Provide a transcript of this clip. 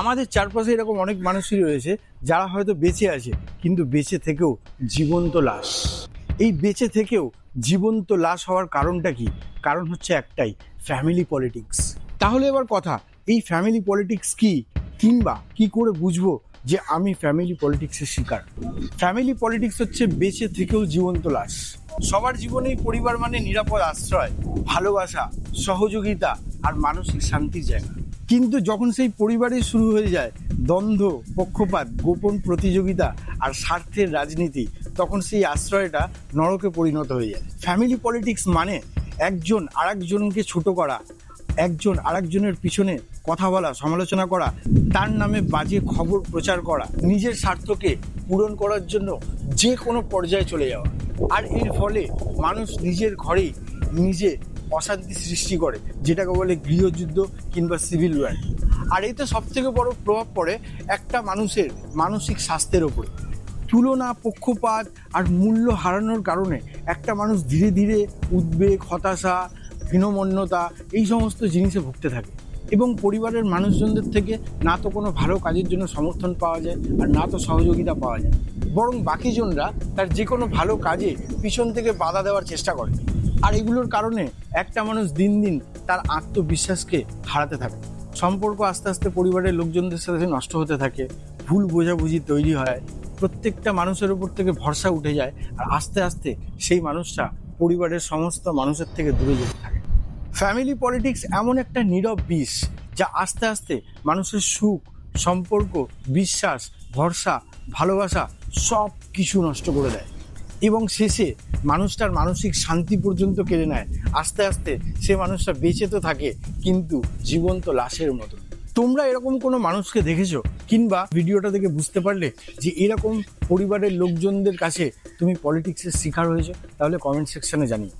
আমাদের চারপাশে এরকম অনেক মানুষই রয়েছে যারা হয়তো বেঁচে আছে, কিন্তু বেঁচে থেকেও জীবন্ত লাশ। এই বেঁচে থেকেও জীবন্ত লাশ হওয়ার কারণটা কি? কারণ হচ্ছে একটাই, ফ্যামিলি পলিটিক্স। তাহলে এবার কথা, এই ফ্যামিলি পলিটিক্স কি, কিংবা কি করে বুঝবো যে আমি ফ্যামিলি পলিটিক্সের শিকার? ফ্যামিলি পলিটিক্স হচ্ছে বেঁচে থেকেও জীবন্ত লাশ। সবার জীবনেই পরিবার মানে নিরাপদ আশ্রয়, ভালোবাসা, সহযোগিতা আর মানসিক শান্তির জায়গা। কিন্তু যখন সেই পরিবারে শুরু হয়ে যায় দ্বন্দ্ব, পক্ষপাত, গোপন প্রতিযোগিতা আর স্বার্থের রাজনীতি, তখন সেই আশ্রয়টা নরকে পরিণত হয়ে যায়। ফ্যামিলি পলিটিক্স মানে একজন আরেকজনকে ছোট করা, একজন আরেকজনের পিছনে কথা বলা, সমালোচনা করা, তার নামে বাজে খবর প্রচার করা, নিজের স্বার্থকে পূরণ করার জন্য যে কোনো পর্যায়ে চলে যাওয়া। আর এর ফলে মানুষ নিজের ঘরেই নিজে অশান্তি সৃষ্টি করে, যেটাকে বলে গৃহযুদ্ধ কিংবা সিভিল ওয়ার। আর এতে সবথেকে বড় প্রভাব পড়ে একটা মানুষের মানসিক স্বাস্থ্যের ওপরে। তুলনা, পক্ষপাত আর মূল্য হারানোর কারণে একটা মানুষ ধীরে ধীরে উদ্বেগ, হতাশা, হীনমন্যতা এই সমস্ত জিনিসে ভুগতে থাকে। এবং পরিবারের মানুষজনদের থেকে না তো কোনো ভালো কাজের জন্য সমর্থন পাওয়া যায়, আর না তো সহযোগিতা পাওয়া যায়, বরং বাকিজনরা তার যে কোনো ভালো কাজে পিছন থেকে বাধা দেওয়ার চেষ্টা করে। আর এগুলোর কারণে একটা মানুষ দিন দিন তার আত্মবিশ্বাসকে হারাতে থাকে। সম্পর্ক আস্তে আস্তে পরিবারের লোকজনদের সাথে নষ্ট হতে থাকে, ভুল বোঝাবুঝি তৈরি হয়, প্রত্যেকটা মানুষের উপর থেকে ভরসা উঠে যায়, আর আস্তে আস্তে সেই মানুষটা পরিবারের সমস্ত মানুষের থেকে দূরে যেতে থাকে। ফ্যামিলি পলিটিক্স এমন একটা নীরব বিষ, যা আস্তে আস্তে মানুষের সুখ, সম্পর্ক, বিশ্বাস, ভরসা, ভালোবাসা সব কিছু নষ্ট করে দেয় এবং শেষে মানুষটার মানসিক শান্তি পর্যন্ত কেড়ে নেয়। আস্তে আস্তে সে মানুষটা বেঁচে তো থাকে, কিন্তু জীবন্ত লাশের মতো। তোমরা এরকম কোনো মানুষকে দেখেছো, কিংবা ভিডিওটা দেখে বুঝতে পারলে যে এরকম পরিবারের লোকজনদের কাছে তুমি পলিটিক্সের শিকার হয়েছো? তাহলে কমেন্ট সেকশনে জানিও।